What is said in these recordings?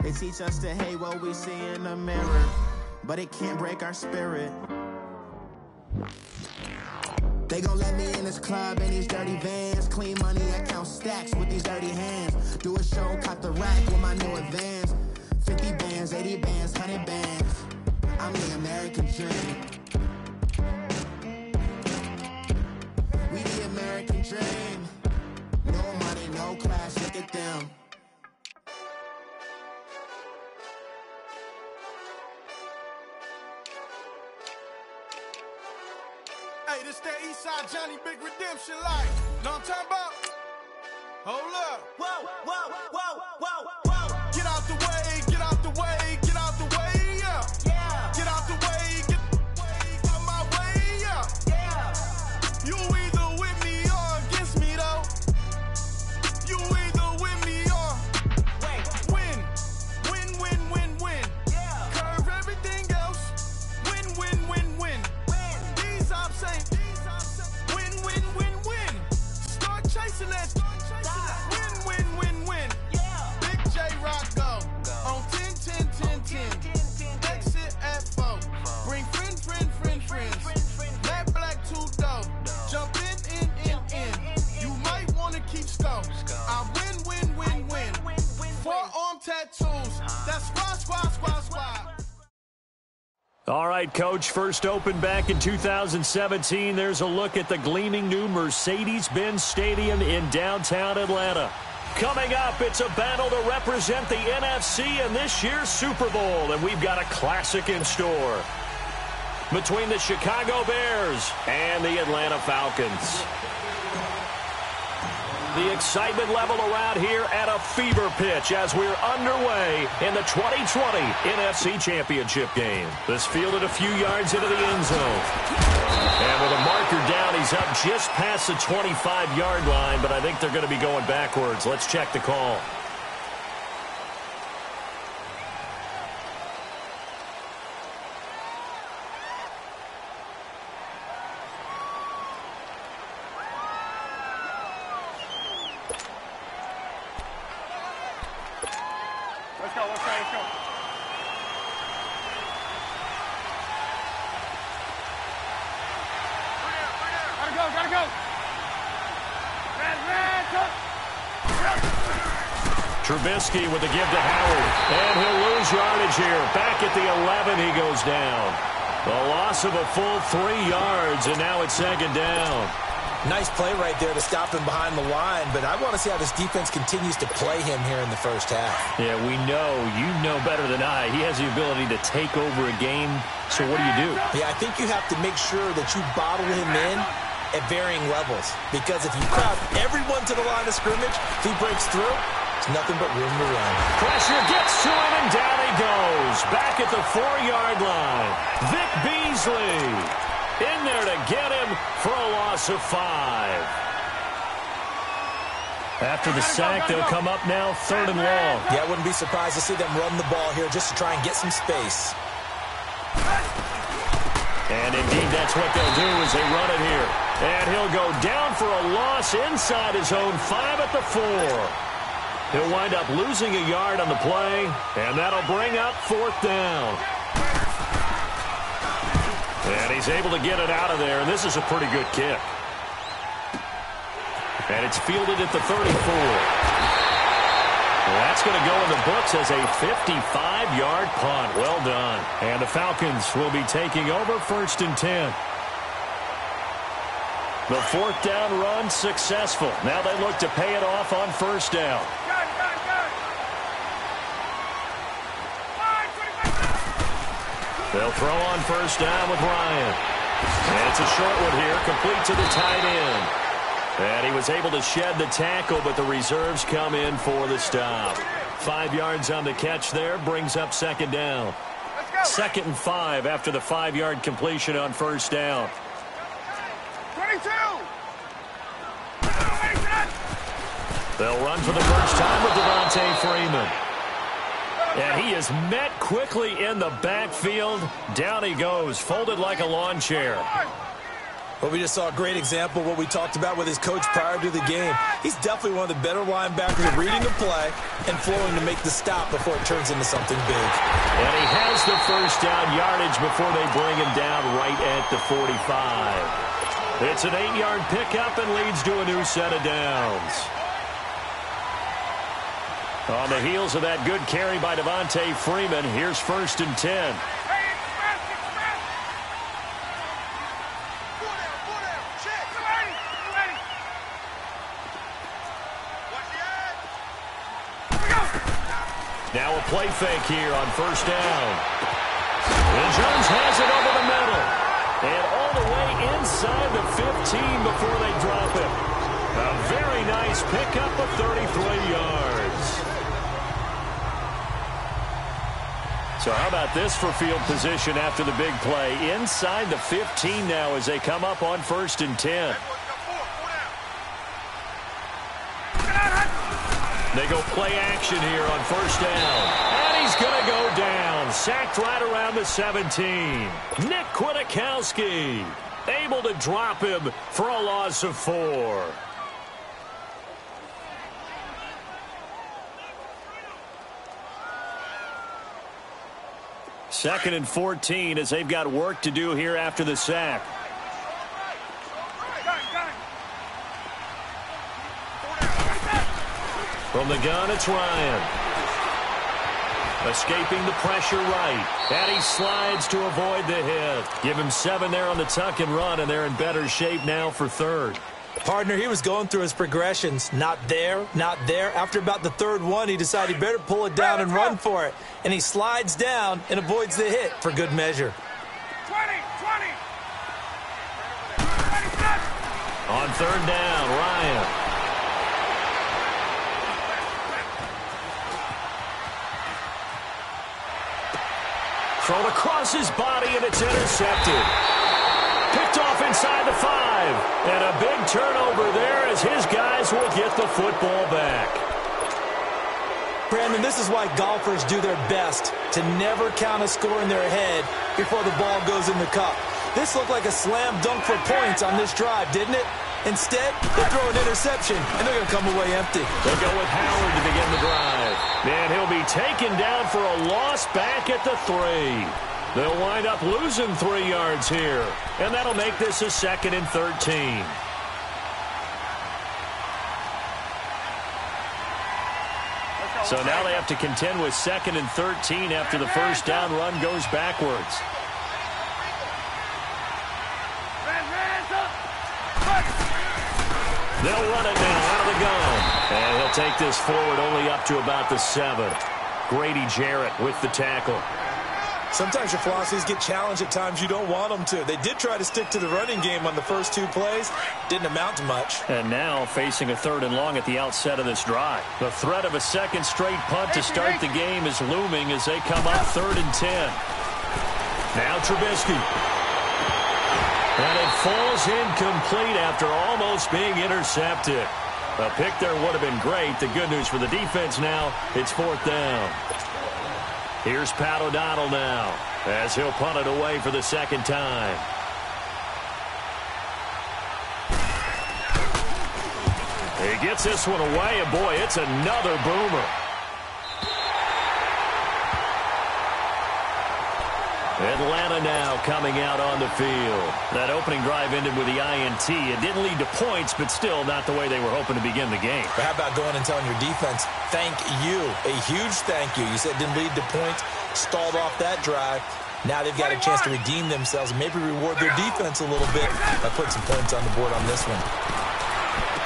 They teach us to hate what we see in the mirror, but it can't break our spirit. They gon' let me in this club in these dirty vans. Clean money, I count stacks with these dirty hands. Do a show, cop the rack with my new advance. 50 bands, 80 bands, 100 bands. I'm the American dream. We the American dream. No money, no class, look at them. Hey, this that Eastside Johnny Big Redemption life. Know what I'm talking about? Hold up. Whoa, whoa, whoa, whoa, whoa. Get out the way, get out the way, get out the way, yeah. Yeah. Get out the way, get out my way, yeah. Yeah. You either with me or against me, though. You either with me or win. Win, win, win, win. Yeah. Curve everything else. Win, win, win, win. These ops ain't win, win, win, win. Start chasing that. Win, win, win, win. Yeah. Big J Rock go on 10, 10, 10, 10. Exit at 4. Bring friends. Matt Black 2 dope. Jump in. You might wanna keep score. I win. Forearm tattoos. That's squad. All right, Coach, first opened back in 2017. There's a look at the gleaming new Mercedes-Benz Stadium in downtown Atlanta. Coming up, it's a battle to represent the NFC in this year's Super Bowl, and we've got a classic in store between the Chicago Bears and the Atlanta Falcons. The excitement level around here at a fever pitch as we're underway in the 2020 NFC Championship game. This fielded a few yards into the end zone. And with a marker down, he's up just past the 25-yard line, but I think they're going to be going backwards. Let's check the call. Let's go. Gotta go. Trubisky with the give to Howard. And he'll lose yardage here. Back at the 11, he goes down. The loss of a full 3 yards, and now it's second down. Nice play right there to stop him behind the line, but I want to see how this defense continues to play him here in the first half. Yeah, we know. You know better than I. He has the ability to take over a game, so what do? Yeah, I think you have to make sure that you bottle him in at varying levels, because if you crowd everyone to the line of scrimmage, if he breaks through, it's nothing but room to run. Pressure gets to him, and down he goes. Back at the 4-yard line. Vic Beasley in there to get him for a loss of 5. After the sack, they'll come up now 3rd and long. Yeah, I wouldn't be surprised to see them run the ball here just to try and get some space. And indeed, that's what they'll do as they run it here. And he'll go down for a loss inside his own 5 at the 4. He'll wind up losing a yard on the play, and that'll bring up 4th down. And he's able to get it out of there, and this is a pretty good kick. And it's fielded at the 34. That's going to go in the books as a 55-yard punt. Well done. And the Falcons will be taking over 1st and 10. The 4th down run successful. Now they look to pay it off on 1st down. They'll throw on 1st down with Ryan. And it's a short one here, complete to the tight end. And he was able to shed the tackle, but the reserves come in for the stop. 5 yards on the catch there, brings up 2nd down. 2nd and 5 after the 5-yard completion on 1st down. 22. They'll run for the first time with Devontae Freeman. And he is met quickly in the backfield. Down he goes, folded like a lawn chair. Well, we just saw a great example of what we talked about with his coach prior to the game. He's definitely one of the better linebackers at reading a play and flowing to make the stop before it turns into something big. And he has the first down yardage before they bring him down right at the 45. It's an 8-yard pickup and leads to a new set of downs. On the heels of that good carry by Devontae Freeman, here's 1st and 10. Now a play fake here on 1st down. And Jones has it over the middle. And all the way inside the 15 before they drop it. A very nice pickup of 33 yards. So how about this for field position after the big play? Inside the 15 now as they come up on 1st and 10. They go play action here on 1st down. And he's going to go down. Sacked right around the 17. Nick Kwiatkowski able to drop him for a loss of 4. Second and 14 as they've got work to do here after the sack. From the gun, it's Ryan. Escaping the pressure right. And he slides to avoid the hit. Give him 7 there on the tuck and run, and they're in better shape now for 3rd. Partner, he was going through his progressions. Not there, not there. After about the 3rd one, he decided he better pull it down and run for it. And he slides down and avoids the hit for good measure. 20. On 3rd down, Ryan. Thrown across his body, and it's intercepted. Picked off inside the 5. And a big turnover there as his guys will get the football back. Brandon, this is why golfers do their best to never count a score in their head before the ball goes in the cup. This looked like a slam dunk for points on this drive, didn't it? Instead, they throw an interception, and they're going to come away empty. They'll go with Howard to begin the drive. And he'll be taken down for a loss back at the 3. They'll wind up losing 3 yards here. And that'll make this a 2nd and 13. So now they have to contend with 2nd and 13 after the first down run goes backwards. They'll run it now out of the gun. And he'll take this forward only up to about the 7. Grady Jarrett with the tackle. Sometimes your philosophies get challenged at times you don't want them to. They did try to stick to the running game on the first 2 plays. Didn't amount to much. And now facing a 3rd and long at the outset of this drive. The threat of a 2nd straight punt to start the game is looming as they come up 3rd and 10. Now Trubisky. And it falls incomplete after almost being intercepted. A pick there would have been great. The good news for the defense now, it's 4th down. Here's Pat O'Donnell now as he'll punt it away for the 2nd time. He gets this one away, and boy, it's another boomer. Atlanta now coming out on the field. That opening drive ended with the INT. It didn't lead to points, but still not the way they were hoping to begin the game. But how about going and telling your defense, thank you, a huge thank you. You said it didn't lead to points, stalled off that drive. Now they've got a chance to redeem themselves and maybe reward their defense a little bit by putting some points on the board on this one.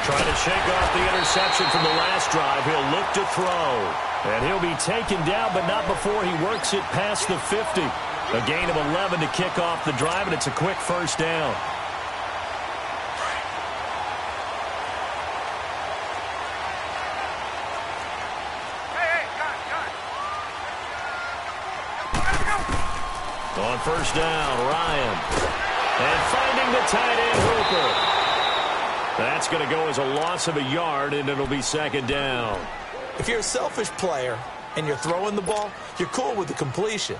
Trying to shake off the interception from the last drive. He'll look to throw. And he'll be taken down, but not before he works it past the 50. A gain of 11 to kick off the drive, and it's a quick first down. On first down, Ryan. And finding the tight end, Hooper. That's going to go as a loss of a yard, and it'll be 2nd down. If you're a selfish player and you're throwing the ball, you're cool with the completion.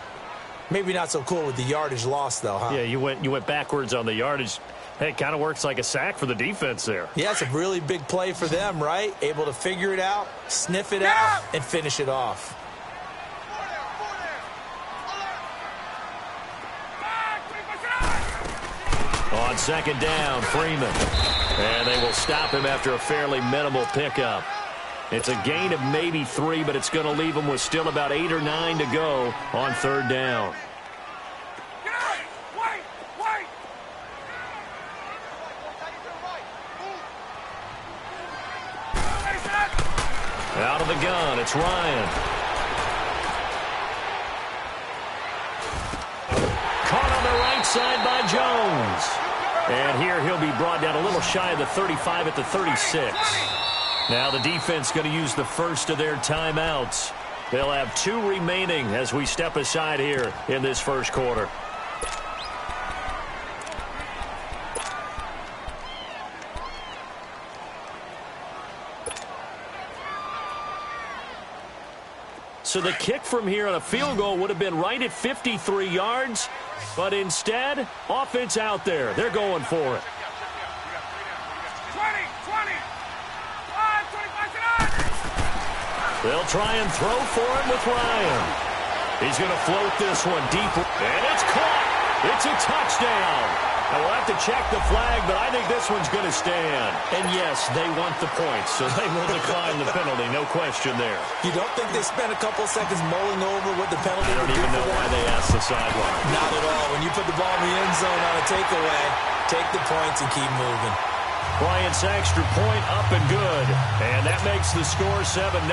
Maybe not so cool with the yardage loss, though, huh? Yeah, you went backwards on the yardage. Hey, it kind of works like a sack for the defense there. Yeah, it's a really big play for them, right? Able to figure it out, sniff it out, and finish it off. On second down, Freeman. And they will stop him after a fairly minimal pickup. It's a gain of maybe 3, but it's going to leave them with still about 8 or 9 to go on third down. Out of the gun, it's Ryan. Caught on the right side by Jones. And here he'll be brought down a little shy of the 35 at the 36. Now the defense going to use the first of their timeouts. They'll have 2 remaining as we step aside here in this first quarter. So the kick from here on a field goal would have been right at 53 yards. But instead, offense out there. They're going for it. 20. They'll try and throw for it with Ryan. He's going to float this one deep. And it's caught. It's a touchdown. Now, we'll have to check the flag, but I think this one's going to stand. And, yes, they want the points, so they will decline the penalty. No question there. You don't think they spent a couple seconds mulling over what the penalty would be? I don't even know why they asked the sideline. Not at all. When you put the ball in the end zone on a takeaway, take the points and keep moving. Bryant's extra point up and good. And that makes the score 7-0.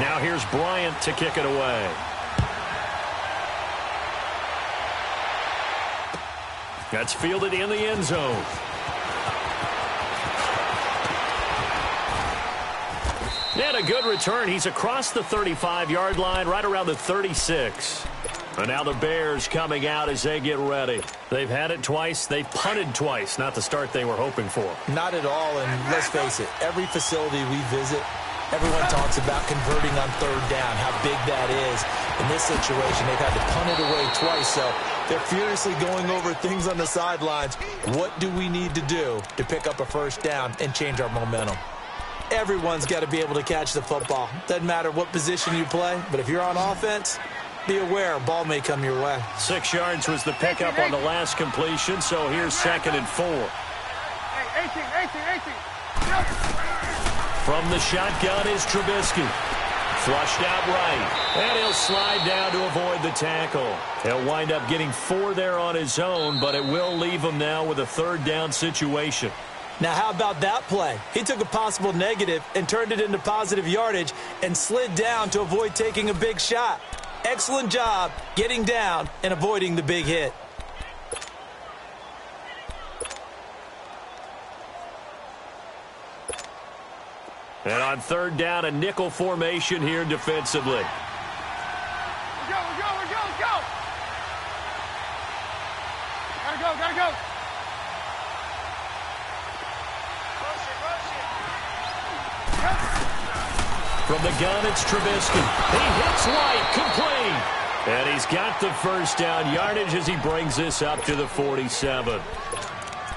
Now here's Bryant to kick it away. That's fielded in the end zone. And a good return. He's across the 35-yard line, right around the 36. And now the Bears coming out as they get ready. They've had it twice. They've punted twice. Not the start they were hoping for. Not at all, and let's face it, every facility we visit, everyone talks about converting on third down, how big that is. In this situation, they've had to punt it away twice, so they're furiously going over things on the sidelines. What do we need to do to pick up a first down and change our momentum? Everyone's got to be able to catch the football. Doesn't matter what position you play, but if you're on offense, be aware a ball may come your way. 6 yards was the pickup on the last completion, so here's 2nd and 4. 18. From the shotgun is Trubisky. Flushed out right. And he'll slide down to avoid the tackle. He'll wind up getting 4 there on his own, but it will leave him now with a third down situation. Now, how about that play? He took a possible negative and turned it into positive yardage and slid down to avoid taking a big shot. Excellent job getting down and avoiding the big hit. And on third down, a nickel formation here defensively. Let's go. Gotta go. From the gun, it's Trubisky. He hits White, complete. And he's got the first down yardage as he brings this up to the 47.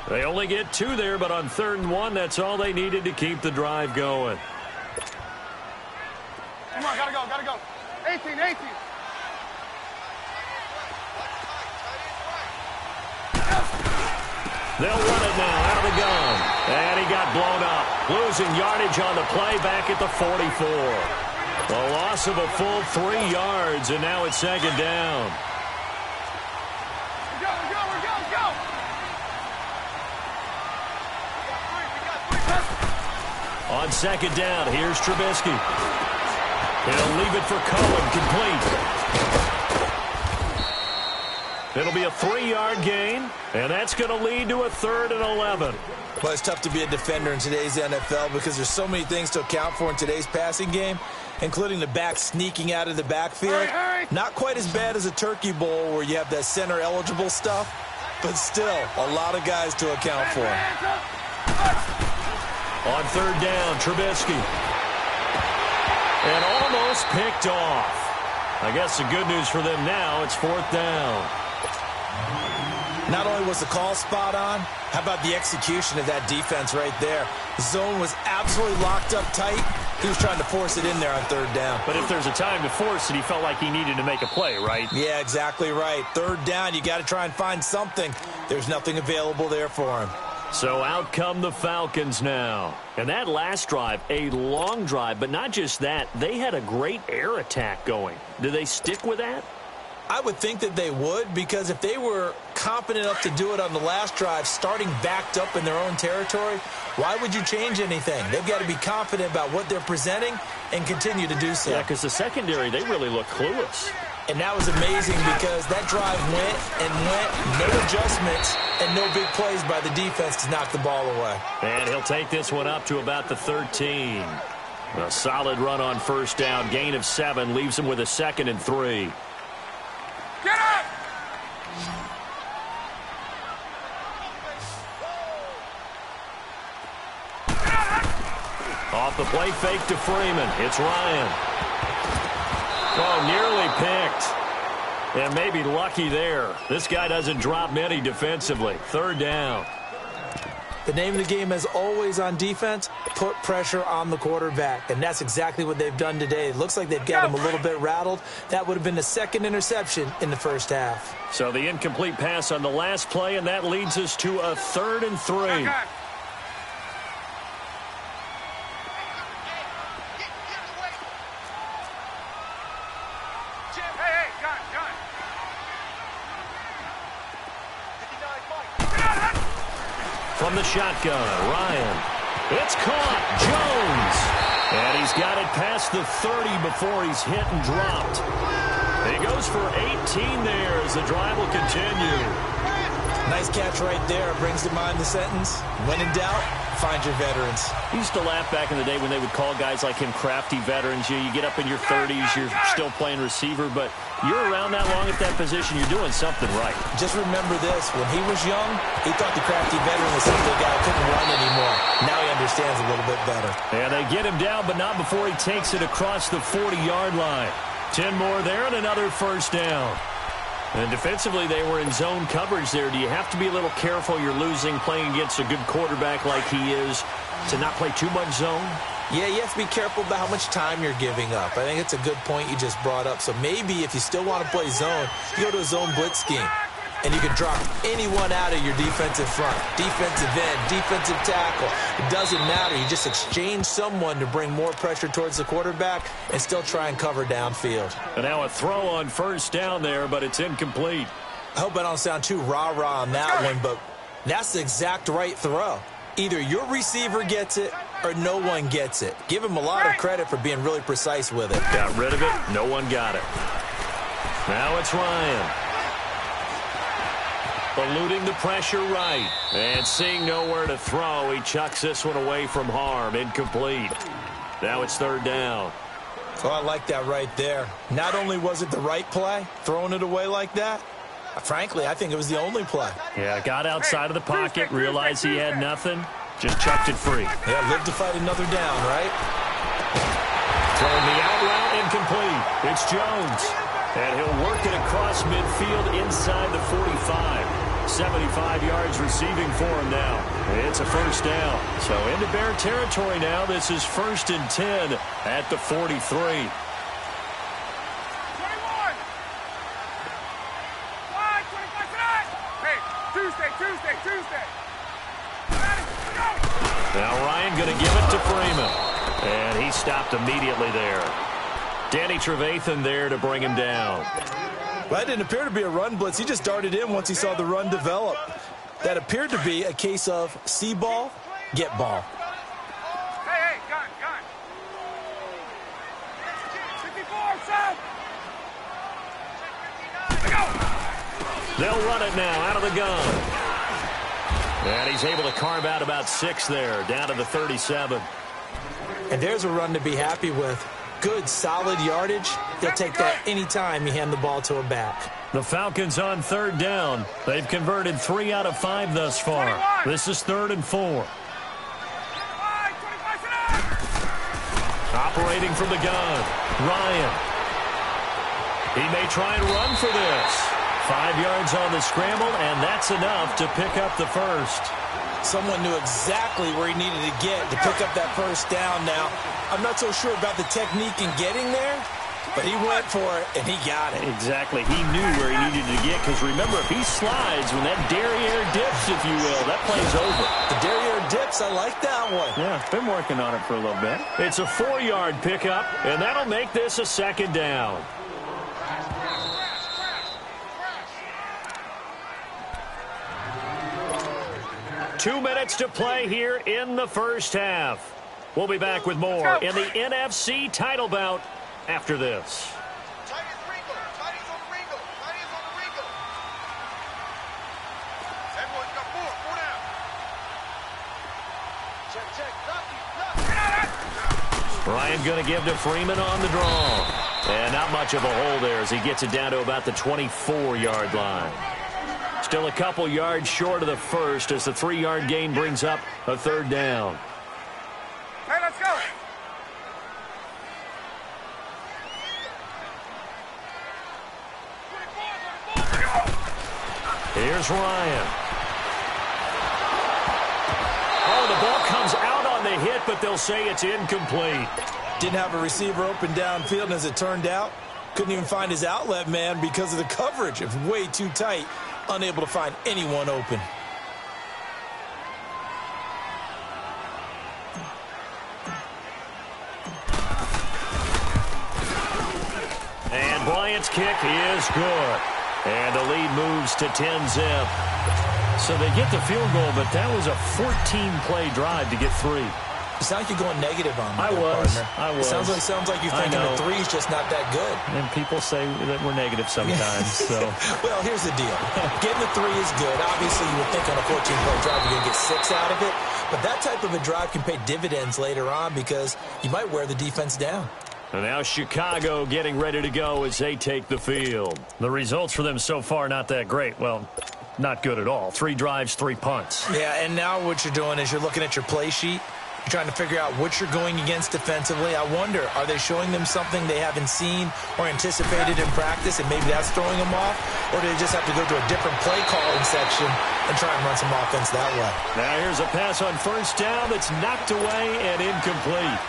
They only get 2 there, but on 3rd and 1, that's all they needed to keep the drive going. Come on, gotta go. 18. They'll run it now out of the gun. And he got blown up. Losing yardage on the play back at the 44. A loss of a full 3 yards, and now it's 2nd down. Go. On 2nd down, here's Trubisky. He'll leave it for Cohen, complete. It'll be a 3-yard gain, and that's going to lead to a 3rd and 11. Well, it's tough to be a defender in today's NFL because there's so many things to account for in today's passing game, including the back sneaking out of the backfield. Hurry. Not quite as bad as a turkey bowl where you have that center-eligible stuff, but still a lot of guys to account for. On 3rd down, Trubisky. And almost picked off. I guess the good news for them now, it's 4th down. Not only was the call spot on, how about the execution of that defense right there? The zone was absolutely locked up tight. He was trying to force it in there on 3rd down. But if there's a time to force it, he felt like he needed to make a play, right? Yeah, exactly right. 3rd down, you got to try and find something. There's nothing available there for him. So out come the Falcons now. And that last drive, a long drive, but not just that. They had a great air attack going. Do they stick with that? I would think that they would, because if they were confident enough to do it on the last drive, starting backed up in their own territory, why would you change anything? They've got to be confident about what they're presenting and continue to do so. Yeah, because the secondary, they really look clueless. And that was amazing because that drive went and went, no adjustments, and no big plays by the defense to knock the ball away. And he'll take this one up to about the 13. A solid run on 1st down, gain of 7, leaves him with a 2nd and 3. Get up! Off the play fake to Freeman. It's Ryan. Oh, nearly picked. And maybe lucky there. This guy doesn't drop many defensively. 3rd down. The name of the game, as always on defense, put pressure on the quarterback. And that's exactly what they've done today. It looks like they've got him a little bit rattled. That would have been the 2nd interception in the 1st half. So the incomplete pass on the last play, and that leads us to a 3rd and 3. From the shotgun, Ryan. It's caught. Jones. And he's got it past the 30 before he's hit and dropped. And he goes for 18 there as the drive will continue. Nice catch right there. Brings to mind the sentence, when in doubt, find your veterans. I used to laugh back in the day when they would call guys like him crafty veterans. You get up in your 30s, you're still playing receiver, but you're around that long at that position, you're doing something right. Just remember this. When he was young, he thought the crafty veteran was simply a guy who couldn't run anymore. Now he understands a little bit better. And they get him down, but not before he takes it across the 40-yard line. 10 more there and another 1st down. And defensively, they were in zone coverage there. Do you have to be a little careful? You're losing, playing against a good quarterback like he is, to not play too much zone? Yeah, you have to be careful about how much time you're giving up. I think it's a good point you just brought up. So maybe if you still want to play zone, you go to a zone blitz scheme. And you can drop anyone out of your defensive front, defensive end, defensive tackle. It doesn't matter. You just exchange someone to bring more pressure towards the quarterback and still try and cover downfield. And now a throw on 1st down there, but it's incomplete. I hope I don't sound too rah-rah on that one, but that's the exact right throw. Either your receiver gets it or no one gets it. Give him a lot of credit for being really precise with it. Got rid of it. No one got it. Now it's Ryan. Eluding the pressure right. And seeing nowhere to throw, he chucks this one away from harm. Incomplete. Now it's 3rd down. Oh, I like that right there. Not only was it the right play, throwing it away like that, frankly, I think it was the only play. Yeah, got outside of the pocket, realized he had nothing, just chucked it free. Yeah, live to fight another down, right? Throwing the out route, incomplete. It's Jones. And he'll work it across midfield inside the 45. 75 yards receiving for him now. It's a 1st down. So into Bear territory now. This is 1st and 10 at the 43. 21. 25 tonight. Hey, Tuesday. Now Ryan going to give it to Freeman. And he stopped immediately there. Danny Trevathan there to bring him down. Well, that didn't appear to be a run blitz. He just darted in once he saw the run develop. That appeared to be a case of see ball, get ball. Hey, gun. 54, son. They'll run it now out of the gun. And he's able to carve out about 6 there, down to the 37. And there's a run to be happy with. Good, solid yardage. They'll take that any time you hand the ball to a back. The Falcons on 3rd down. They've converted 3 out of 5 thus far. 21. This is 3rd and 4. 25 tonight. Operating from the gun, Ryan. He may try and run for this. 5 yards on the scramble, and that's enough to pick up the first. Someone knew exactly where he needed to get to pick up that first down. Now, I'm not so sure about the technique in getting there, but he went for it, and he got it. Exactly. He knew where he needed to get, because remember, if he slides, when that derriere dips, if you will, that play's over. The derriere dips, I like that one. Yeah, been working on it for a little bit. It's a 4-yard pickup, and that'll make this a second down. Two minutes to play here in the first half. We'll be back with more in the NFC title bout after this. Ryan going to give to Freeman on the draw. And not much of a hole there as he gets it down to about the 24-yard line. Still a couple yards short of the first as the 3-yard gain brings up a third down. Hey, let's go. Here's Ryan. Oh, the ball comes out on the hit, but they'll say it's incomplete. Didn't have a receiver open downfield, and as it turned out, couldn't even find his outlet man because of the coverage. It was way too tight, unable to find anyone open. And Bryant's kick is good. And the lead moves to 10-zip. So they get the field goal, but that was a 14-play drive to get 3. It sounds like you're going negative on me, I was. It sounds like you're thinking the 3 is just not that good. And people say that we're negative sometimes. So, well, here's the deal. Getting the 3 is good. Obviously, you would think on a 14-play drive you're going to get 6 out of it. But that type of a drive can pay dividends later on because you might wear the defense down. And now Chicago getting ready to go as they take the field. The results for them so far not that great. Well, not good at all. 3 drives, 3 punts. Yeah, and now what you're doing is you're looking at your play sheet. You're trying to figure out what you're going against defensively. I wonder, are they showing them something they haven't seen or anticipated in practice, and maybe that's throwing them off? Or do they just have to go to a different play calling section and try and run some offense that way? Now here's a pass on first down that's knocked away and incomplete.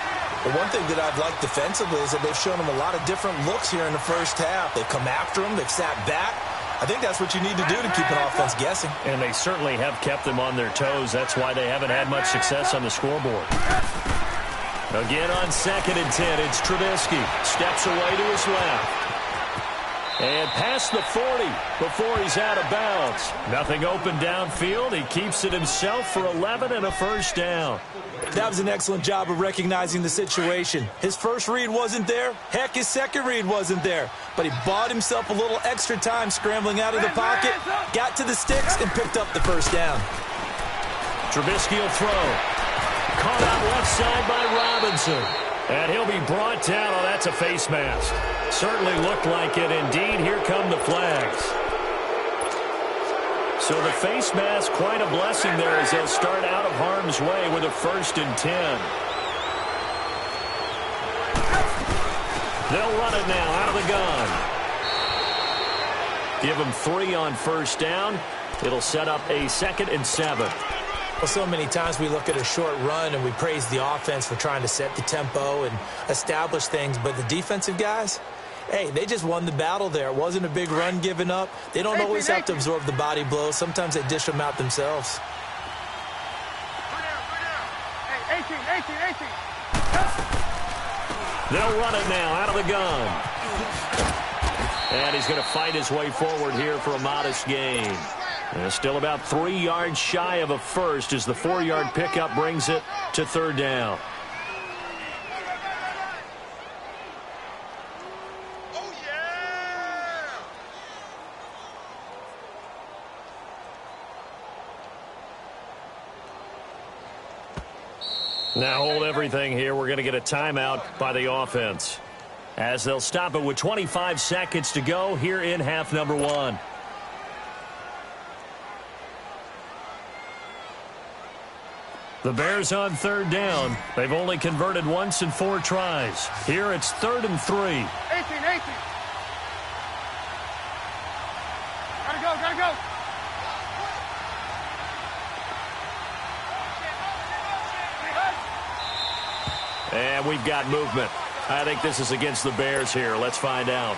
But one thing that I've liked defensively is that they've shown them a lot of different looks here in the first half. They've come after them. They've sat back. I think that's what you need to do to keep an offense guessing. And they certainly have kept them on their toes. That's why they haven't had much success on the scoreboard. Again on 2nd and 10, it's Trubisky. Steps away to his left. And past the 40 before he's out of bounds. Nothing open downfield. He keeps it himself for 11 and a first down. That was an excellent job of recognizing the situation. His first read wasn't there. Heck, his second read wasn't there. But he bought himself a little extra time scrambling out of the pocket, got to the sticks, and picked up the first down. Trubisky will throw. Caught out left side by Robinson. And he'll be brought down. Oh, that's a face mask. Certainly looked like it. Indeed, here come the flags. So the face mask, quite a blessing there as they'll start out of harm's way with a 1st and 10. They'll run it now out of the gun. Give them 3 on first down. It'll set up a 2nd and 7. Well, so many times we look at a short run and we praise the offense for trying to set the tempo and establish things. But the defensive guys, hey, they just won the battle there. It wasn't a big run given up. They don't always have to absorb the body blows. Sometimes they dish them out themselves. Hey, 18. They'll run it now out of the gun. And he's going to fight his way forward here for a modest gain. And still about 3 yards shy of a first as the 4-yard pickup brings it to 3rd down. Oh, yeah! Now hold everything here. We're going to get a timeout by the offense as they'll stop it with 25 seconds to go here in half number 1. The Bears on 3rd down. They've only converted once in 4 tries. Here it's 3rd and 3. 18. And we've got movement. I think this is against the Bears here. Let's find out.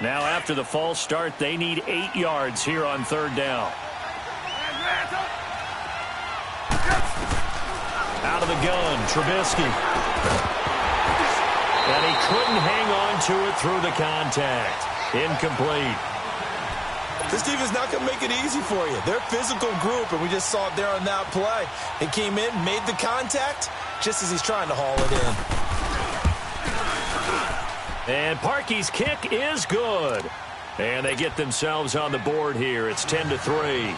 Now after the false start, they need 8 yards here on 3rd down. Out of the gun, Trubisky. And he couldn't hang on to it through the contact. Incomplete. This defense not going to make it easy for you. They're a physical group, and we just saw it there on that play. He came in, made the contact, just as he's trying to haul it in. And Parkey's kick is good. And they get themselves on the board here. It's 10-3.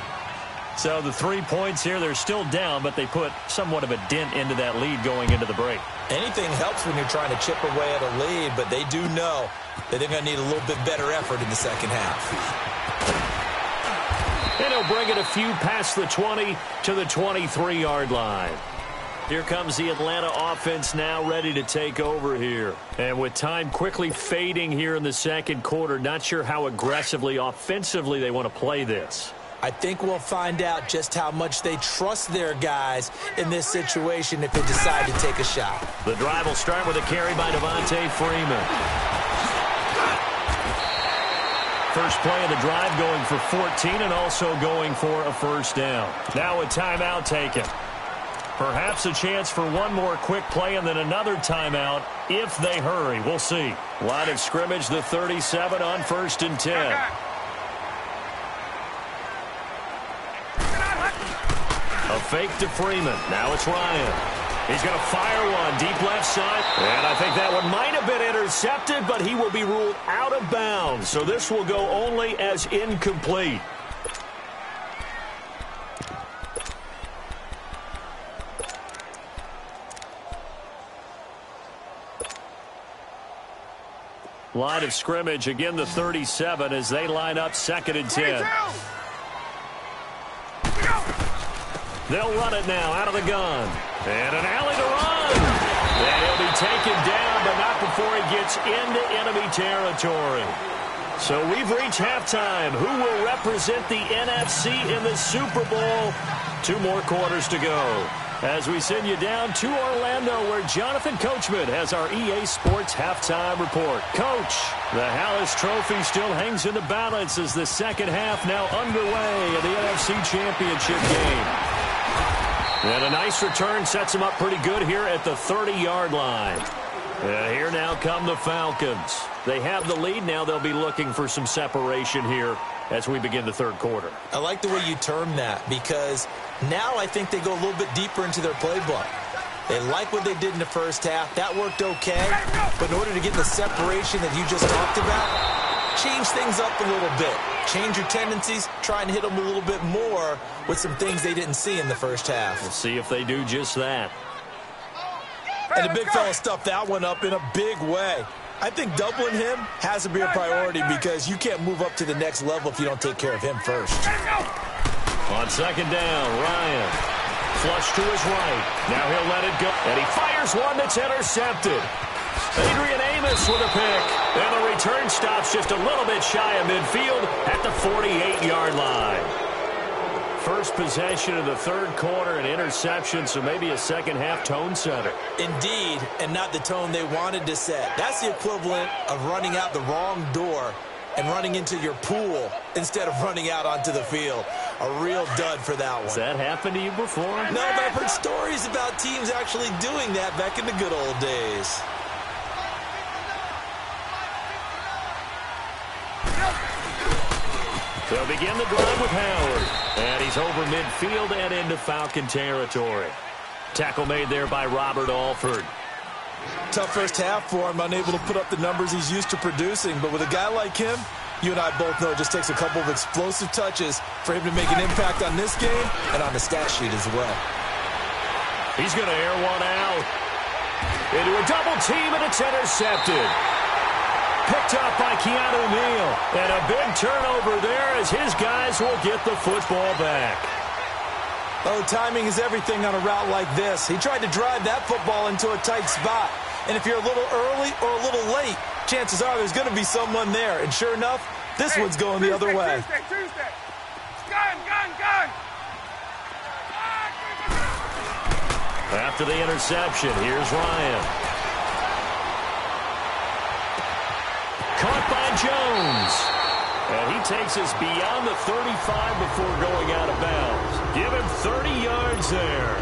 So the 3 points here, they're still down, but they put somewhat of a dent into that lead going into the break. Anything helps when you're trying to chip away at a lead, but they do know that they're going to need a little bit better effort in the second half. And he'll bring it a few past the 20 to the 23-yard line. Here comes the Atlanta offense now ready to take over here. And with time quickly fading here in the second quarter, not sure how aggressively, offensively they want to play this. I think we'll find out just how much they trust their guys in this situation if they decide to take a shot. The drive will start with a carry by Devontae Freeman. First play of the drive going for 14 and also going for a first down. Now a timeout taken. Perhaps a chance for one more quick play and then another timeout if they hurry. We'll see. Line of scrimmage, the 37 on 1st and 10. A fake to Freeman. Now it's Ryan. He's going to fire one deep left side. And I think that one might have been intercepted, but he will be ruled out of bounds. So this will go only as incomplete. Line of scrimmage, again the 37 as they line up 2nd and 10. They'll run it now out of the gun. And an alley to run. And he'll be taken down, but not before he gets into enemy territory. So we've reached halftime. Who will represent the NFC in the Super Bowl? 2 more quarters to go. As we send you down to Orlando, where Jonathan Coachman has our EA Sports Halftime Report. Coach, the Hallis Trophy still hangs in the balance as the second half now underway in the NFC Championship game. And a nice return sets him up pretty good here at the 30-yard line. And here now come the Falcons. They have the lead. Now they'll be looking for some separation here as we begin the 3rd quarter. I like the way you term that because now I think they go a little bit deeper into their playbook. They like what they did in the first half. That worked okay. But in order to get the separation that you just talked about, change things up a little bit. Change your tendencies, try and hit them a little bit more with some things they didn't see in the first half. We'll see if they do just that. And the big fella stuffed that one up in a big way. I think doubling him has to be a priority because you can't move up to the next level if you don't take care of him first. On 2nd down, Ryan. Flush to his right. Now he'll let it go. And he fires one that's intercepted. Adrian Amos with a pick. And the return stops just a little bit shy of midfield at the 48-yard line. First possession of the 3rd quarter, an interception, so maybe a second-half tone setter. Indeed, and not the tone they wanted to set. That's the equivalent of running out the wrong door and running into your pool instead of running out onto the field. A real dud for that one. Has that happened to you before? No, but I've heard stories about teams actually doing that back in the good old days. They'll begin the drive with Howard. And he's over midfield and into Falcon territory. Tackle made there by Robert Alford. Tough first half for him, unable to put up the numbers he's used to producing. But with a guy like him, you and I both know it just takes a couple of explosive touches for him to make an impact on this game and on the stat sheet as well. He's going to air one out. Into a double team, and it's intercepted. Picked up by Keanu Neal. And a big turnover there as his guys will get the football back. Oh, timing is everything on a route like this. He tried to drive that football into a tight spot. And if you're a little early or a little late, chances are there's going to be someone there. And sure enough, This one's going the other way. Tuesday. Gun. After the interception, here's Ryan. Caught by Jones. And he takes us beyond the 35 before going out of bounds. Give him 30 yards there.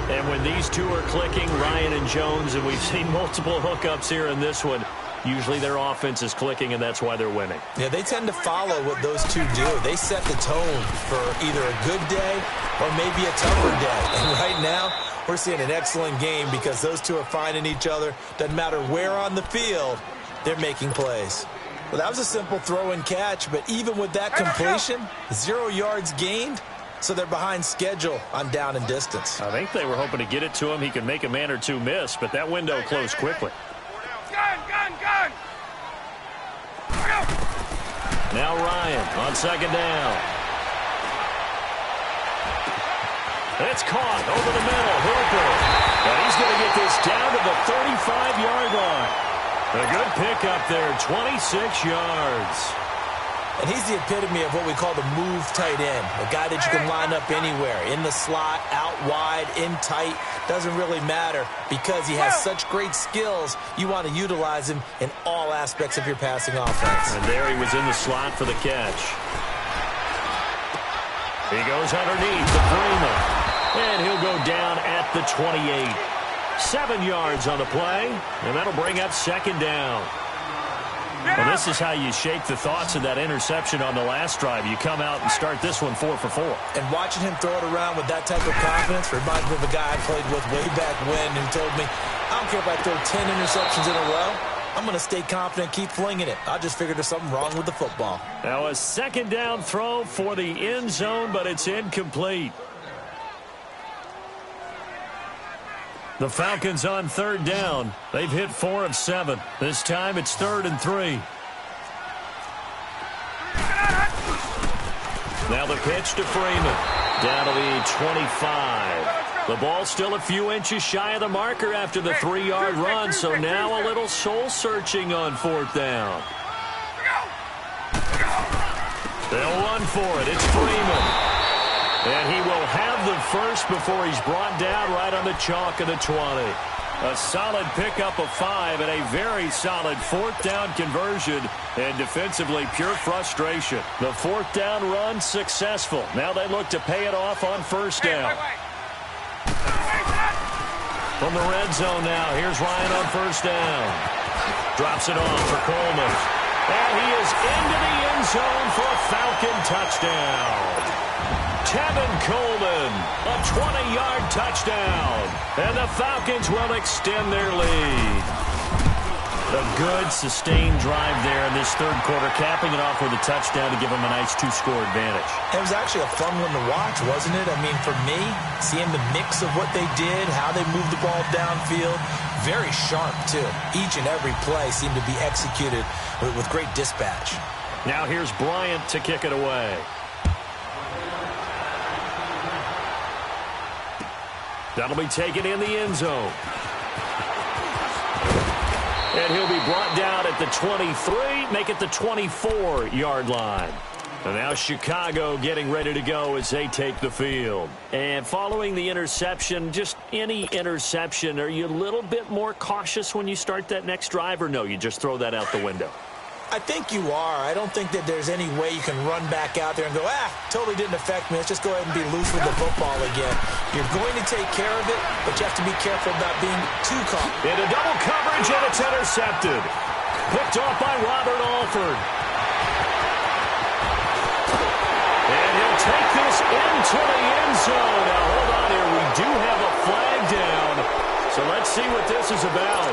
And when these two are clicking, Ryan and Jones, and we've seen multiple hookups here in this one, usually their offense is clicking, and that's why they're winning. Yeah, they tend to follow what those two do. They set the tone for either a good day or maybe a tougher day. And right now, we're seeing an excellent game because those two are finding each other. Doesn't matter where on the field, they're making plays. Well, that was a simple throw and catch, but even with that completion, 0 yards gained, so they're behind schedule on down and distance. I think they were hoping to get it to him. He could make a man or two miss, but that window closed quickly. Gun. Now Ryan on second down. It's caught over the middle. Hooper. And he's going to get this down to the 35-yard line. A good pickup there, 26 yards. And he's the epitome of what we call the move tight end, a guy that you can line up anywhere, in the slot, out wide, in tight, doesn't really matter because he has such great skills. You want to utilize him in all aspects of your passing offense. And there he was in the slot for the catch. He goes underneath to Freeman, and he'll go down at the 28. 7 yards on the play, and that'll bring up second down. And this is how you shake the thoughts of that interception on the last drive. You come out and start this one 4 for 4. And watching him throw it around with that type of confidence reminds me of a guy I played with way back when who told me, I don't care if I throw 10 interceptions in a row. I'm going to stay confident, keep flinging it. I just figured there's something wrong with the football. Now a second down throw for the end zone, but it's incomplete. The Falcons on third down. They've hit 4 of 7. This time it's 3rd and 3. Now the pitch to Freeman. Down to the 25. The ball still a few inches shy of the marker after the 3-yard run, so now a little soul-searching on 4th down. They'll run for it. It's Freeman. And he will have the first before he's brought down right on the chalk of the 20. A solid pickup of 5 and a very solid 4th down conversion. And defensively, pure frustration. The 4th down run successful. Now they look to pay it off on 1st down. From the red zone now, here's Ryan on 1st down. Drops it off for Coleman. And he is into the end zone for a Falcon touchdown. Tevin Coleman, a 20-yard touchdown. And the Falcons will extend their lead. A good, sustained drive there in this 3rd quarter, capping it off with a touchdown to give them a nice 2-score advantage. It was actually a fun one to watch, wasn't it? I mean, for me, seeing the mix of what they did, how they moved the ball downfield, very sharp, too. Each and every play seemed to be executed with great dispatch. Now here's Bryant to kick it away. That'll be taken in the end zone. And he'll be brought down at the 23, make it the 24-yard line. And now Chicago getting ready to go as they take the field. And following the interception, just any interception, are you a little bit more cautious when you start that next drive, or no, you just throw that out the window? I think you are. I don't think that there's any way you can run back out there and go, totally didn't affect me. Let's just go ahead and be loose with the football again. You're going to take care of it, but you have to be careful about being too confident. Into double coverage, and it's intercepted. Picked off by Robert Alford. And he'll take this into the end zone. Now, hold on here. We do have a flag down. So let's see what this is about.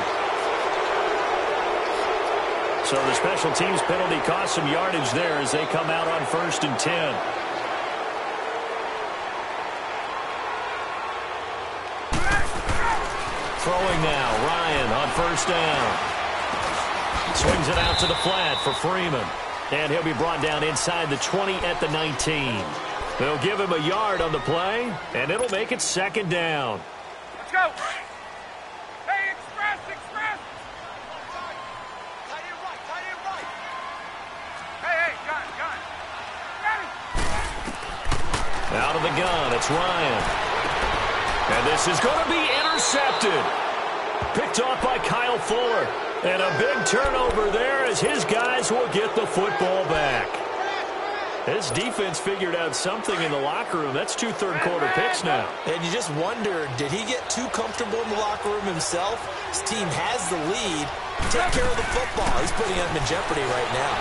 So the special teams penalty cost some yardage there as they come out on 1st and 10. Throwing now, Ryan on 1st down. Swings it out to the flat for Freeman. And he'll be brought down inside the 20 at the 19. They'll give him a yard on the play, and it'll make it 2nd down. Let's go. Hey, express. Hey. Out of the gun, it's Ryan. And this is going to be intercepted. Picked off by Kyle Fuller. And a big turnover there as his guys will get the football back. His defense figured out something in the locker room. That's 2 third-quarter picks now. And you just wonder, did he get too comfortable in the locker room himself? His team has the lead. Take care of the football. He's putting them in jeopardy right now.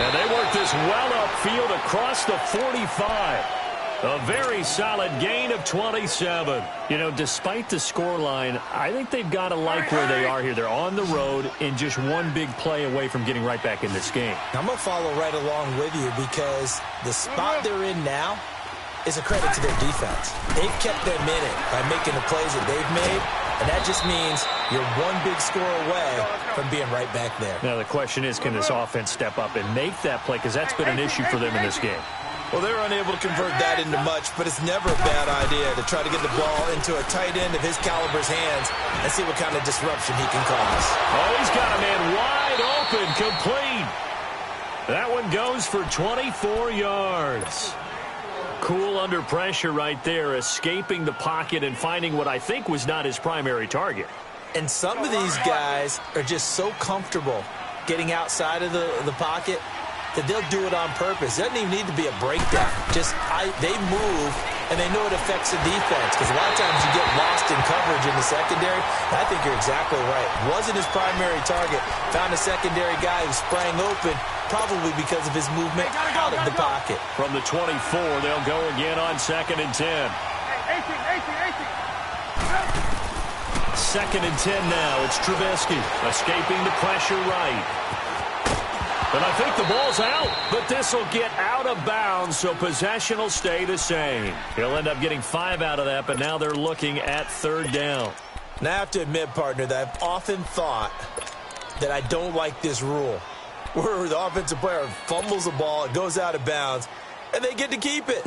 And they work this well upfield across the 45. A very solid gain of 27. You know, despite the scoreline, I think they've got to like where they are here. They're on the road and just one big play away from getting right back in this game. I'm going to follow right along with you because the spot they're in now is a credit to their defense. They've kept them in it by making the plays that they've made, and that just means you're one big score away from being right back there. Now, the question is, can this offense step up and make that play? Because that's been an issue for them in this game. Well, they're unable to convert that into much, but it's never a bad idea to try to get the ball into a tight end of his caliber's hands and see what kind of disruption he can cause. Oh, he's got a man wide open, complete. That one goes for 24 yards. Cool under pressure right there, escaping the pocket and finding what I think was not his primary target. And some of these guys are just so comfortable getting outside of the pocket that they'll do it on purpose. It doesn't even need to be a breakdown. They move, and they know it affects the defense because a lot of times you get lost in coverage in the secondary. And I think you're exactly right. Wasn't his primary target. Found a secondary guy who sprang open, probably because of his movement out of the pocket. From the 24, they'll go again on 2nd and 10. 2nd and 10 now. It's Trubisky escaping the pressure right. And I think the ball's out, but this will get out of bounds, so possession will stay the same. He'll end up getting 5 out of that, but now they're looking at 3rd down. Now, I have to admit, partner, that I've often thought that I don't like this rule, where the offensive player fumbles the ball, it goes out of bounds, and they get to keep it.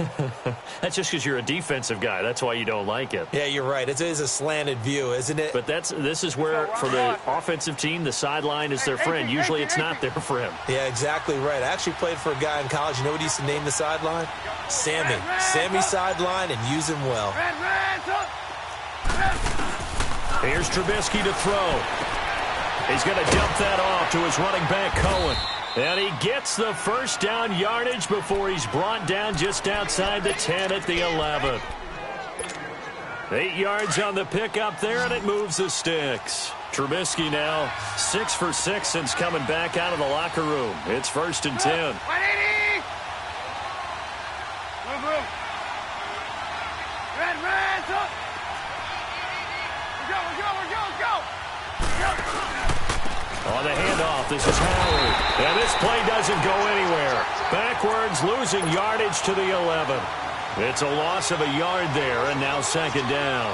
That's just because you're a defensive guy. That's why you don't like it. Yeah, you're right. It is a slanted view, isn't it? But this is where, for the offensive team, the sideline is their friend. Usually it's not their friend. Yeah, exactly right. I actually played for a guy in college. You know what he used to name the sideline? Sammy. Sammy sideline, and use him well. Here's Trubisky to throw. He's going to dump that off to his running back, Cohen. And he gets the 1st down yardage before he's brought down just outside the 10 at the 11. 8 yards on the pickup there, and it moves the sticks. Trubisky now 6 for 6 since coming back out of the locker room. It's 1st and 10. On the handoff, this is Howard. And this play doesn't go anywhere. Backwards, losing yardage to the 11. It's a loss of a yard there, and now 2nd down.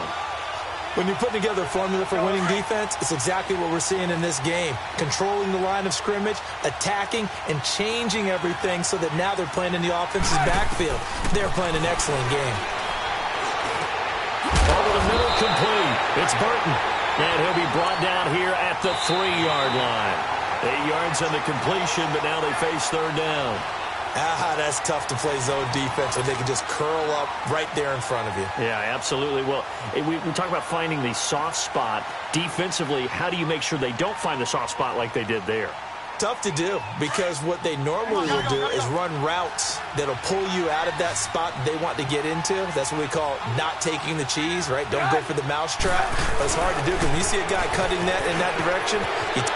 When you're putting together a formula for winning defense, it's exactly what we're seeing in this game. Controlling the line of scrimmage, attacking, and changing everything so that now they're playing in the offense's backfield. They're playing an excellent game. Over the middle, complete. It's Burton. And he'll be brought down here at the 3-yard line. 8 yards on the completion, but now they face 3rd down. That's tough to play zone defense when they can just curl up right there in front of you. Yeah, absolutely. Well, we talk about finding the soft spot. Defensively, how do you make sure they don't find the soft spot like they did there? Tough to do because what they normally will do is run routes that'll pull you out of that spot they want to get into. That's what we call not taking the cheese, right? Don't go for the mousetrap. But it's hard to do because when you see a guy cutting that in that direction.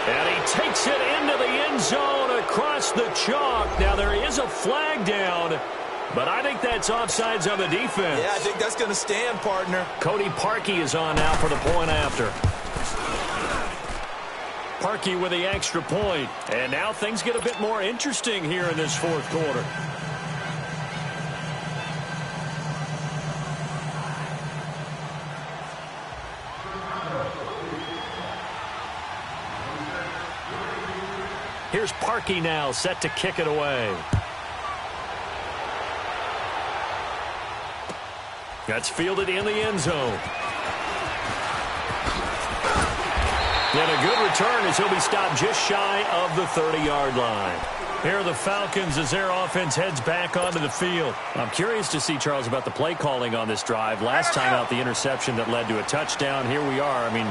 And he takes it into the end zone across the chalk. Now there is a flag down, but I think that's offsides on the defense. Yeah, I think that's going to stand, partner. Cody Parkey is on now for the point after. Parkey with the extra point. And now things get a bit more interesting here in this 4th quarter. Here's Parkey now set to kick it away. That's fielded in the end zone. And a good return as he'll be stopped just shy of the 30-yard line. Here are the Falcons as their offense heads back onto the field. I'm curious to see, Charles, about the play calling on this drive. Last time out, the interception that led to a touchdown. Here we are. I mean,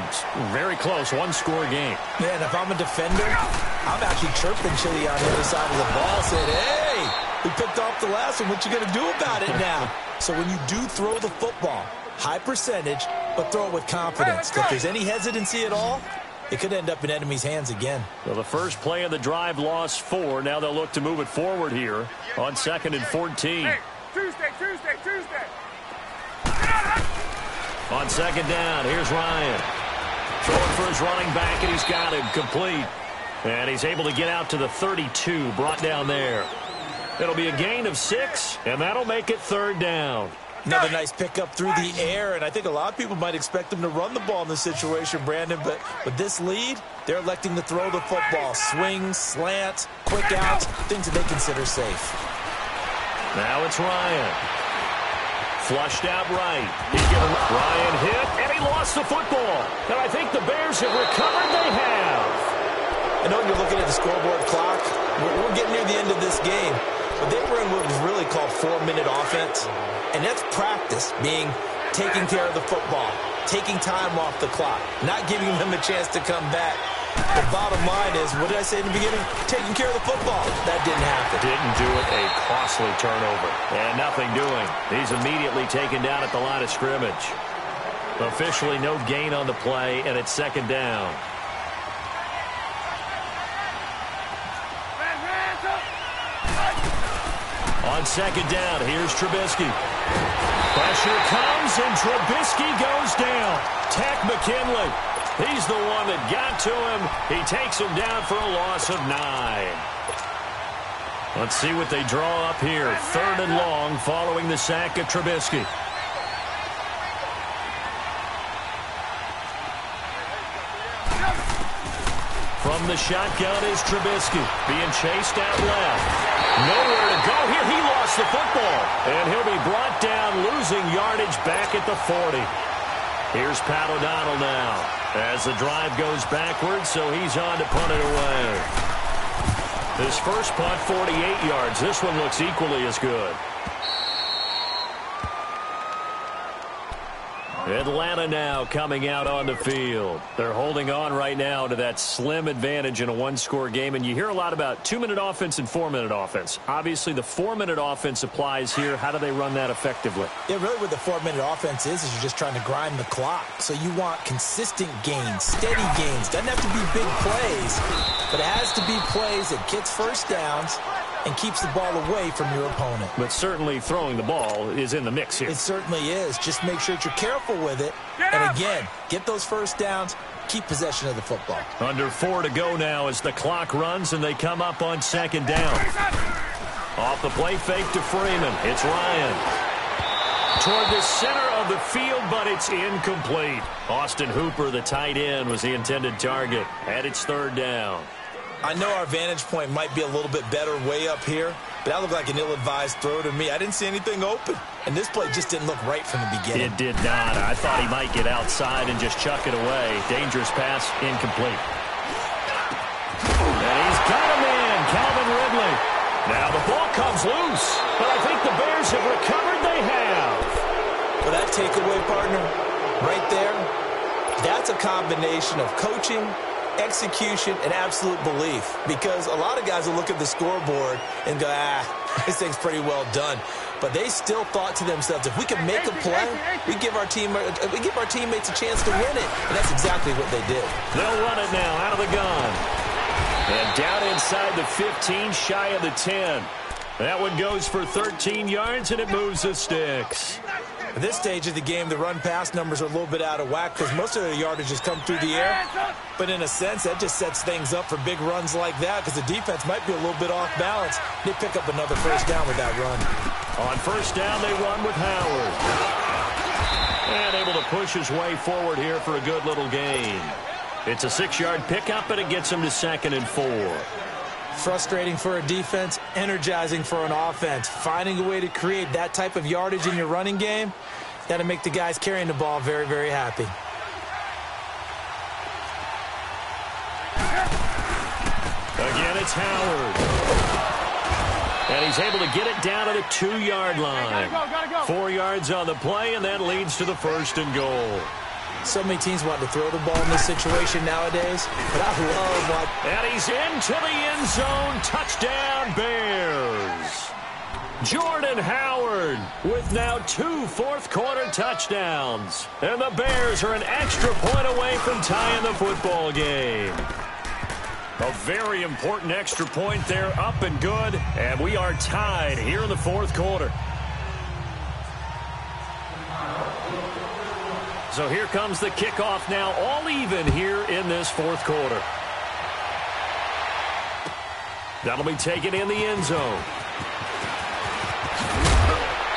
very close, one-score game. Man, if I'm a defender, I'm actually chirping Chili on the other side of the ball, saying, hey, we picked off the last one. What you going to do about it now? So when you do throw the football, high percentage, but throw it with confidence. If there's any hesitancy at all, it could end up in enemy's hands again. Well, the first play of the drive lost 4. Now they'll look to move it forward here on 2nd and 14. Hey, Tuesday. On 2nd down, here's Ryan. Throwing for his running back, and he's got him complete. And he's able to get out to the 32, brought down there. It'll be a gain of 6, and that'll make it 3rd down. Another nice pickup through the air, and I think a lot of people might expect them to run the ball in this situation, Brandon, but with this lead, they're electing to throw the football. Swings, slants, quick outs, things that they consider safe. Now it's Ryan. Flushed out right. He's given Ryan hit, and he lost the football. And I think the Bears have recovered. They have. I know you're looking at the scoreboard clock. We're getting near the end of this game, but they were in what was really called 4-minute offense. And that's practice, being taking care of the football, taking time off the clock, not giving them a chance to come back. The bottom line is, what did I say in the beginning? Taking care of the football. That didn't happen. Didn't do it. A costly turnover. And nothing doing. He's immediately taken down at the line of scrimmage. Officially no gain on the play, and it's 2nd down. On 2nd down, here's Trubisky. Pressure comes, and Trubisky goes down. Tech McKinley. He's the one that got to him. He takes him down for a loss of 9. Let's see what they draw up here. 3rd and long following the sack of Trubisky. From the shotgun is Trubisky, being chased out left. Nowhere to go here. He lost the football. And he'll be brought down, losing yardage back at the 40. Here's Pat O'Donnell now as the drive goes backwards, so he's on to punt it away. His first punt, 48 yards. This one looks equally as good. Atlanta now coming out on the field. They're holding on right now to that slim advantage in a one-score game. And you hear a lot about 2-minute offense and 4-minute offense. Obviously, the 4-minute offense applies here. How do they run that effectively? Yeah, really what the 4-minute offense is you're just trying to grind the clock. So you want consistent gains, steady gains. Doesn't have to be big plays, but it has to be plays that gets first downs and keeps the ball away from your opponent. But certainly throwing the ball is in the mix here. It certainly is. Just make sure that you're careful with it. And again, get those first downs, keep possession of the football. Under 4 to go now as the clock runs and they come up on 2nd down. Off the play fake to Freeman. It's Ryan. Toward the center of the field, but it's incomplete. Austin Hooper, the tight end, was the intended target. And it's 3rd down. I know our vantage point might be a little bit better way up here, but that looked like an ill-advised throw to me. I didn't see anything open, and this play just didn't look right from the beginning. It did not. I thought he might get outside and just chuck it away. Dangerous pass, incomplete. And he's got him in, Calvin Ridley. Now the ball comes loose, but I think the Bears have recovered. They have. Well, that takeaway, partner, right there, that's a combination of coaching, execution, and absolute belief, because a lot of guys will look at the scoreboard and go, this thing's pretty well done. But they still thought to themselves, if we can make a play, we give our teammates a chance to win it. And that's exactly what they did. They'll run it now out of the gun. And down inside the 15, shy of the 10. That one goes for 13 yards, and it moves the sticks. At this stage of the game, the run-pass numbers are a little bit out of whack because most of the yardage has come through the air. But in a sense, that just sets things up for big runs like that because the defense might be a little bit off balance. They pick up another first down with that run. On 1st down, they run with Howard. And able to push his way forward here for a good little gain. It's a 6-yard pickup, and it gets him to 2nd and 4. Frustrating for a defense, energizing for an offense. Finding a way to create that type of yardage in your running game, that'll make the guys carrying the ball very, very happy. Again, it's Howard. And he's able to get it down to the 2-yard line. Gotta go. 4 yards on the play, and that leads to the 1st and goal. So many teams want to throw the ball in this situation nowadays, but I love what... And he's into the end zone. Touchdown, Bears. Jordan Howard with now 2 fourth-quarter touchdowns. And the Bears are an extra point away from tying the football game. A very important extra point there, up and good. And we are tied here in the 4th quarter. So here comes the kickoff now, all even here in this 4th quarter. That'll be taken in the end zone.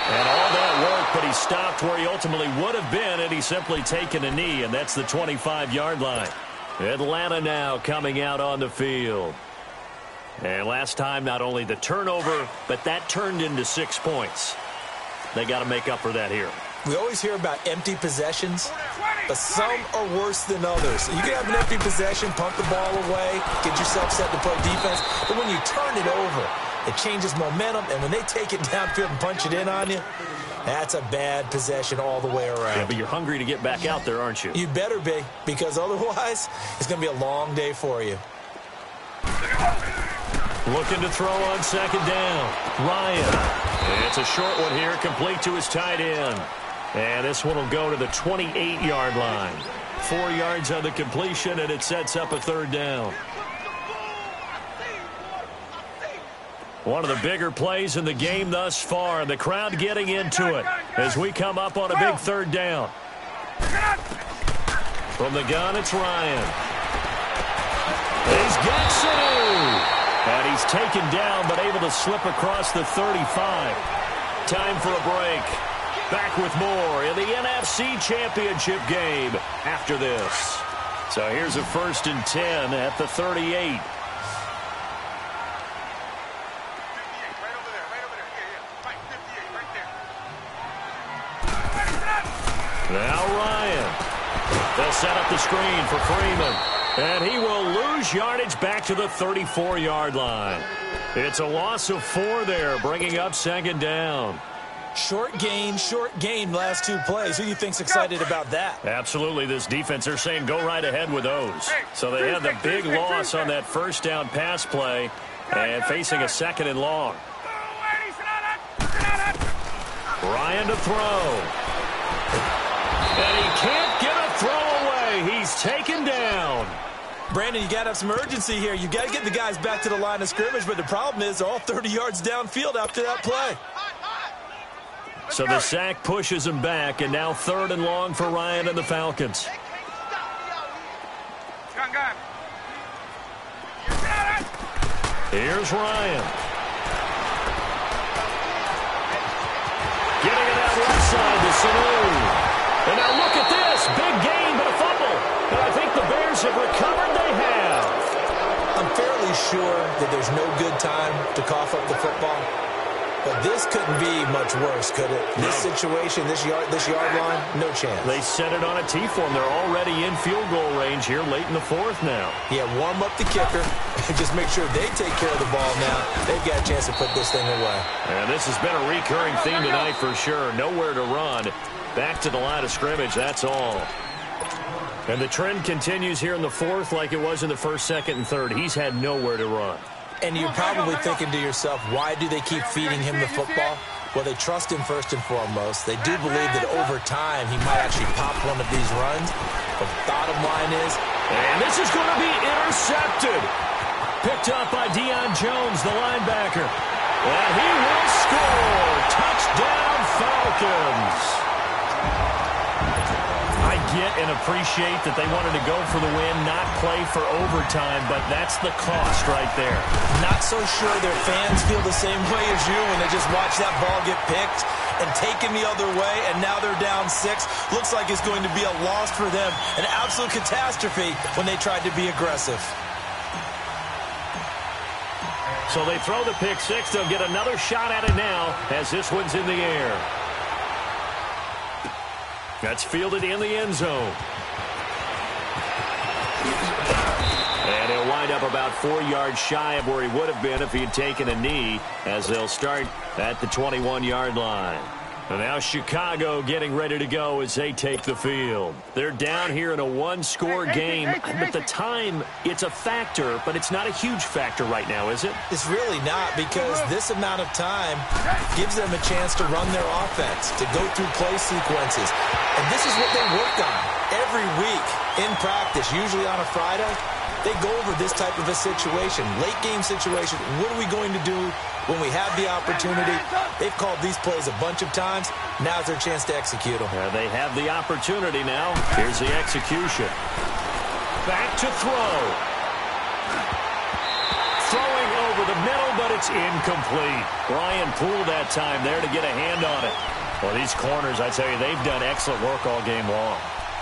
And all that work, but he stopped where he ultimately would have been, and he's simply taken a knee, and that's the 25-yard line. Atlanta now coming out on the field. And last time, not only the turnover, but that turned into 6 points. They got to make up for that here. We always hear about empty possessions, but some are worse than others. You can have an empty possession, pump the ball away, get yourself set to play defense, but when you turn it over, it changes momentum, and when they take it downfield and punch it in on you, that's a bad possession all the way around. Yeah, but you're hungry to get back out there, aren't you? You better be, because otherwise, it's going to be a long day for you. Looking to throw on 2nd down. Ryan. It's a short one here, complete to his tight end. And this one will go to the 28-yard line. 4 yards on the completion, and it sets up a 3rd down. One of the bigger plays in the game thus far, and the crowd getting into it as we come up on a big 3rd down. From the gun, it's Ryan. He's got Sanu. And he's taken down, but able to slip across the 35. Time for a break. Back with more in the NFC Championship game after this. So here's a 1st and 10 at the 38. Now Ryan. They'll set up the screen for Freeman. And he will lose yardage back to the 34-yard line. It's a loss of 4 there, bringing up 2nd down. Short gain, last 2 plays. Who do you think's excited about that? Absolutely. This defense, they're saying go right ahead with those. So they had the big loss on that 1st down pass play and facing a 2nd and long. Ryan to throw. And he can't get a throw away. He's taken down. Brandon, you got to have some urgency here. You got to get the guys back to the line of scrimmage, but the problem is they're all 30 yards downfield after that play. So the sack pushes him back, and now 3rd and long for Ryan and the Falcons. Here's Ryan. Getting it out left side to Sanu. And now look at this. Big gain, but a fumble. And I think the Bears have recovered. They have. I'm fairly sure that there's no good time to cough up the football. But this couldn't be much worse, could it? No. This situation, this yard line, no chance. They set it on a T-form. They're already in field goal range here late in the 4th now. Yeah, warm up the kicker. Just make sure they take care of the ball now. They've got a chance to put this thing away. And this has been a recurring theme tonight for sure. Nowhere to run. Back to the line of scrimmage, that's all. And the trend continues here in the 4th like it was in the 1st, 2nd, and 3rd. He's had nowhere to run. And you're probably thinking to yourself, why do they keep feeding him the football? Well, they trust him first and foremost. They do believe that over time he might actually pop one of these runs. But the bottom line is... And this is going to be intercepted. Picked up by Deion Jones, the linebacker. And he will score. Touchdown, Falcons. I get and appreciate that they wanted to go for the win, not play for overtime, but that's the cost right there. Not so sure their fans feel the same way as you when they just watch that ball get picked and taken the other way, and now they're down 6. Looks like it's going to be a loss for them, an absolute catastrophe when they tried to be aggressive. So they throw the pick 6. They'll get another shot at it now as this one's in the air. That's fielded in the end zone. And he'll wind up about 4 yards shy of where he would have been if he had taken a knee, as they'll start at the 21-yard line. And now Chicago getting ready to go as they take the field. They're down here in a one-score game, but the time, it's a factor, but it's not a huge factor right now, is it? It's really not, because this amount of time gives them a chance to run their offense, to go through play sequences. And this is what they work on every week in practice, usually on a Friday. They go over this type of a situation, late-game situation. What are we going to do when we have the opportunity? They've called these plays a bunch of times. Now's their chance to execute them. They have the opportunity now. Here's the execution. Back to throw. Throwing over the middle, but it's incomplete. Brian Poole that time there to get a hand on it. Well, these corners, I tell you, they've done excellent work all game long.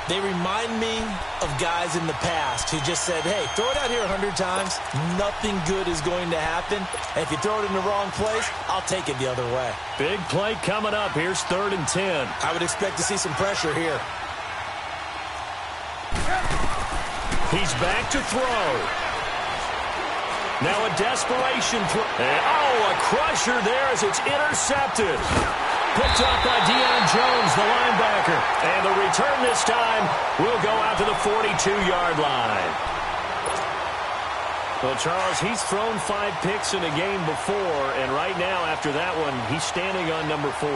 They remind me of guys in the past who just said, hey, throw it out here 100 times. Nothing good is going to happen. And if you throw it in the wrong place, I'll take it the other way. Big play coming up. Here's 3rd and 10. I would expect to see some pressure here. He's back to throw. Now a desperation throw. A crusher there as it's intercepted. Picked up by Deion Jones, the linebacker. And the return this time will go out to the 42-yard line. Well, Charles, he's thrown 5 picks in a game before, and right now, after that one, he's standing on number 4.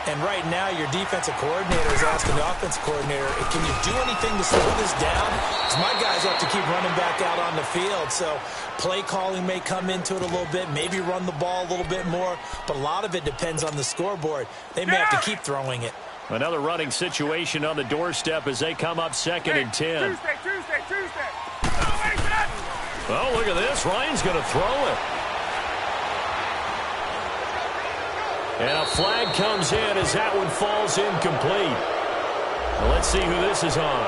And right now, your defensive coordinator is asking the offensive coordinator, can you do anything to slow this down? Because my guys have to keep running back out on the field. So play calling may come into it a little bit, maybe run the ball a little bit more, but a lot of it depends on the scoreboard. They may have to keep throwing it. Another running situation on the doorstep as they come up 2nd and 10. Tuesday. Oh, look at this. Ryan's going to throw it. And a flag comes in as that one falls incomplete. Well, let's see who this is on.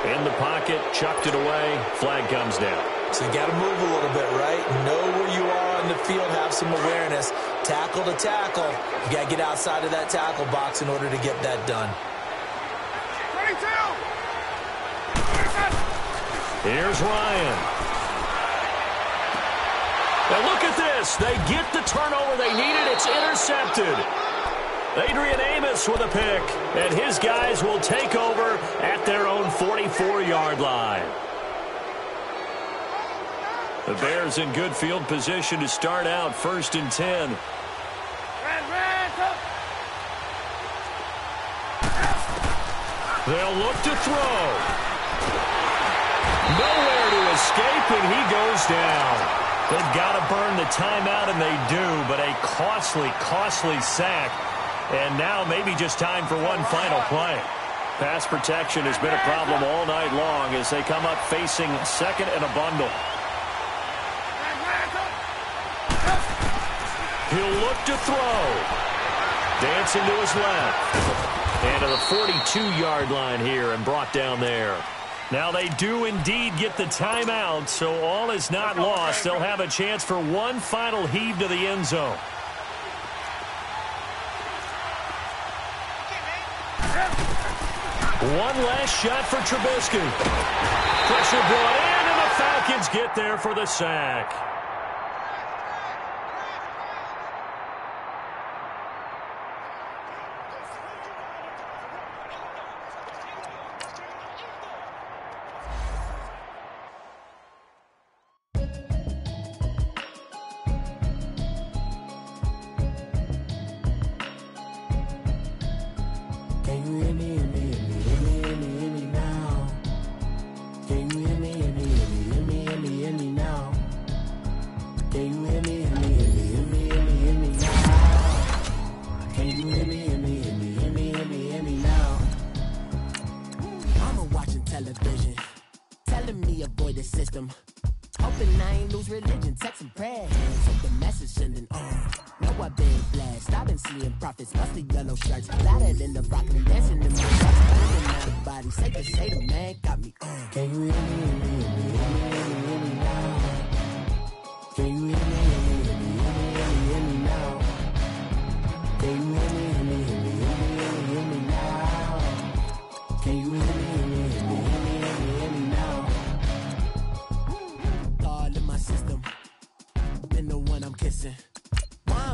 In the pocket, chucked it away. Flag comes down. So you got to move a little bit, right? Know where you are on the field, have some awareness. Tackle to tackle. You got to get outside of that tackle box in order to get that done. 22. Here's Ryan. Now look at this. They get the turnover they needed. It's intercepted. Adrian Amos with a pick. And his guys will take over at their own 44-yard line. The Bears in good field position to start out 1st and 10. They'll look to throw. Nowhere to escape, and he goes down. They've got to burn the timeout, and they do, but a costly sack. And now maybe just time for one final play. Pass protection has been a problem all night long as they come up facing 2nd and a bundle. He'll look to throw. Dancing to his left. And to the 42-yard line here and brought down there. Now they do indeed get the timeout, so all is not lost. They'll have a chance for one final heave to the end zone. One last shot for Trubisky. Pressure brought in, and the Falcons get there for the sack.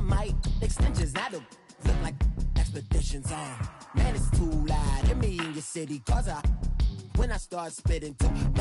mic extensions, now the look like expeditions on. Man, it's too loud in me in your city, cause when I start spitting too